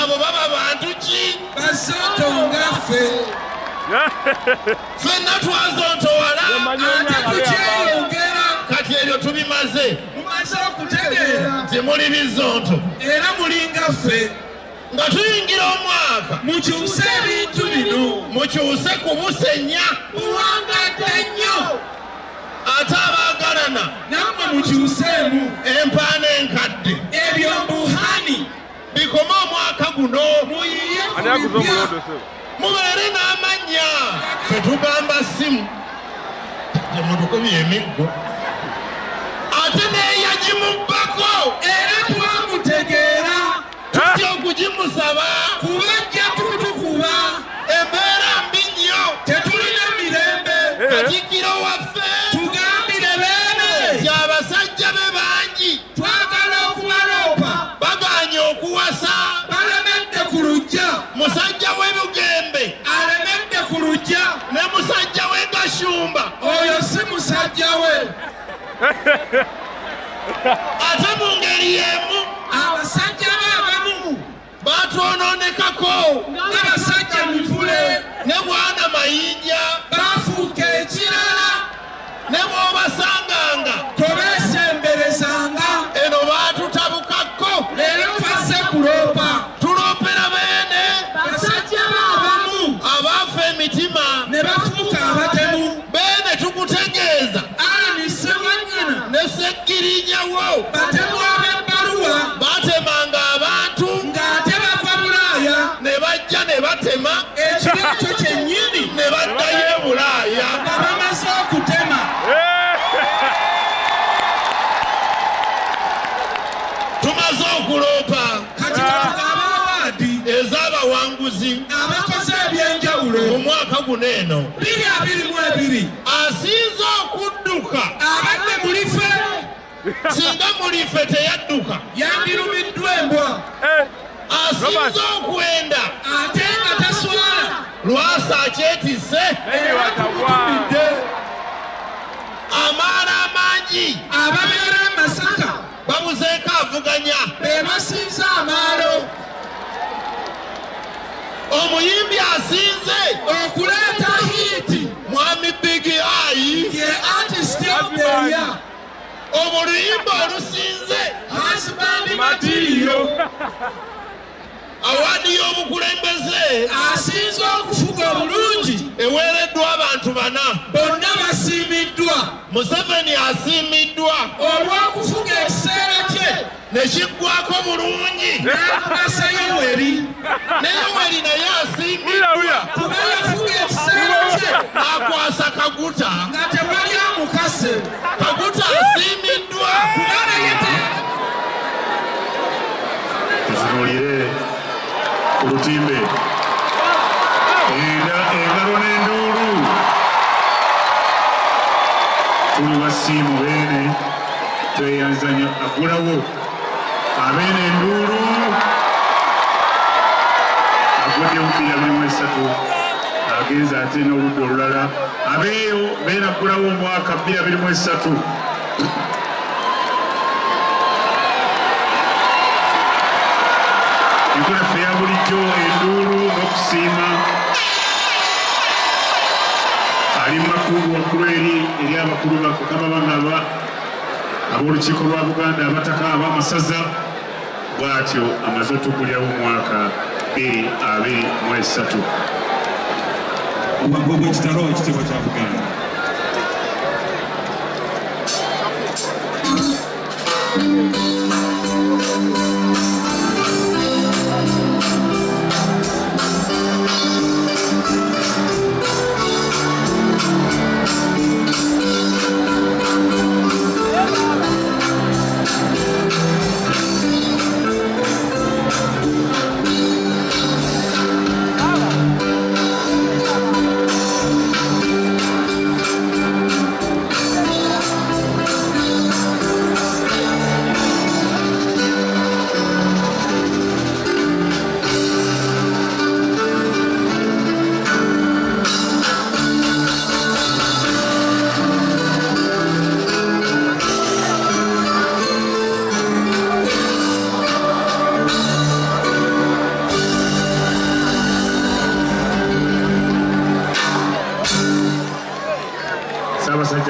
abo baba bantu ki Bizonto ngaffe ffenna twazontowala ate tukyeyongera kati ebyo tubimaze mumaze okutegeera nti muli Bizonto era muli ngaffe nga tuyingira omwaka mukyuse ebintu bino mukyuse kubusenya buwangadde nnyo ate abaagalana nammwe mukyuseemu empaana enkadde ebyo mbuhani bikome omwaka guno muyiye ku bipya mubeere n'amannya ffe tugamba ssimu temutukubye emiggo ate neeyagimubbako era twamutegeera tutya okugimusaba kubajja tutukuba embeera mbi nnyo tetulina mirembe katikkiro waffe tugambire beene nti abasajja be bangi twagala okubaloopa baganye okuwasa balemedde ku lujja musajja w'ebugembe alemedde ku lujja ne musajja w'e Gashumba oyo si musajja we ate mu ngeri y'emu abasajja b'abamu batwonoonekako n'abasajja mivule ne bwana mayinja bafuuka ekirala ne bw'obasanganga tobeesemberezanga eno baatutabukako leero twazze kuloopa tuloopera beene basajja b'abamu abaafa emitima ne bafuuka abatemu beene tukutegeeza ani sewanyina ne sekkirinyawo batemu ab'ebbaluwa baatemanga abantu ng'ate bava bulaaya ne bajja ne batema ekiro ekyo kyennyini ne baddayo e Bulaaya nga bamaze okutema tumaze okuloopa kati katugaba awaadi ez'abawanguzi abakoze ebyenjawulo mu mwaka guno eno 2022 asinze okudduka abadde muli ffe singa muli ffe teyadduka yandirumiddwa embwa asinze okwenda ate nga taswala lwasa akyetisse era tumutumidde amaala amangi ababeera e Masaka babuzeeko avuganya be basinze amaalo omuyimbi asinze okuleeta hiiti mwami Big Eye ye artist of the year omuluyimba olusinze husband material awaadi y'obukulembeze asinze okufuga obulungi eweereddwa abantu bana bonna basiimiddwa Museveni asiimiddwa olw'okufuga ekiseera kye ne kiggwako bulungi n'akugasa Yoweri ne Yoweri naye asiimiddwa kuba yafuga ekiseera kye n'akwasa Kaguta nga tewali amukase Kaguta asiimiddwa kuba naye tutunuulire olutimbe engalo n'enduulu tuli basiimu beene tweyanzanya agulawo abeene enduulu agudde mupiira 23 agenza ate n'oludda olulala abeeyo beene agulawo omwaka 2023 enkola ffe ya bulijjo enduulu n'okusiima ali makulu waggulu eri abakulu bakababangaba ab'olukiiko lwa Buganda abataka ab'amasaza bw'atyo amaze otukulyawo omwaka 2023 obwagwa bw'ekitalo ekitiibwa kya Buganda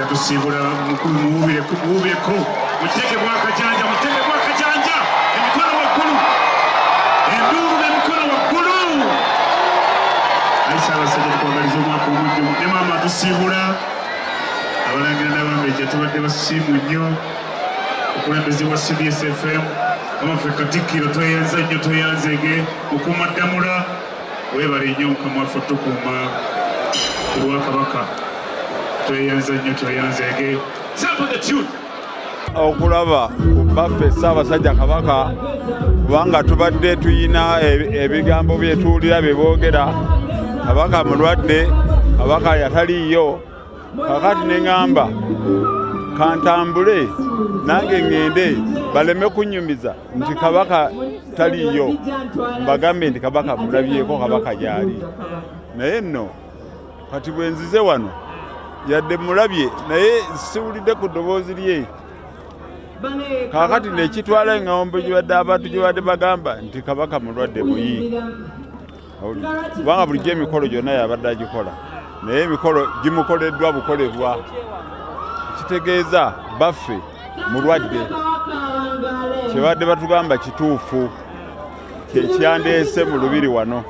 tusiibula mukulu muwubireko muteekemu akajanja emikono waggulu enduulu n'emikono waggulu ayisa abasajja tukwagaliza omwaka omujjumu ne maama tusiibula abalangira n'abambejja tubadde basiimu nnyo okulembezi wa CBS FM amaffe Katikkiro tweyanza nnyo tweyanzege mukuumaddamula weebale nnyo mukamwaffe tukuuma ku lwa Kabaka tweyanza nnyo tweyanzege okulaba ku baffe Ssaabasajja Kabaka kubanga tubadde tuyina ebigambo byetuwulira bye boogera Kabaka mulwadde Kabaka yataliiyo kakati ne ŋŋamba kantambule nange ŋŋende baleme kunnyumiza nti Kabaka taliiyo mbagambe nti Kabaka mulabyeko Kabaka gy'ali naye nno kati bwe nzize wano yadde mulabye naye siwulidde ku ddoboozi lye kakati nekitwala eŋŋombo gibadde abantu gibadde bagamba nti Kabaka mulwadde buyi kubanga bulijjo emikolo gyonna yabadde agikola naye emikolo gimukoleddwa bukolebwa kitegeeza baffe mulwadde kyebadde batugamba kituufu kyekyandeese mu lubiri wano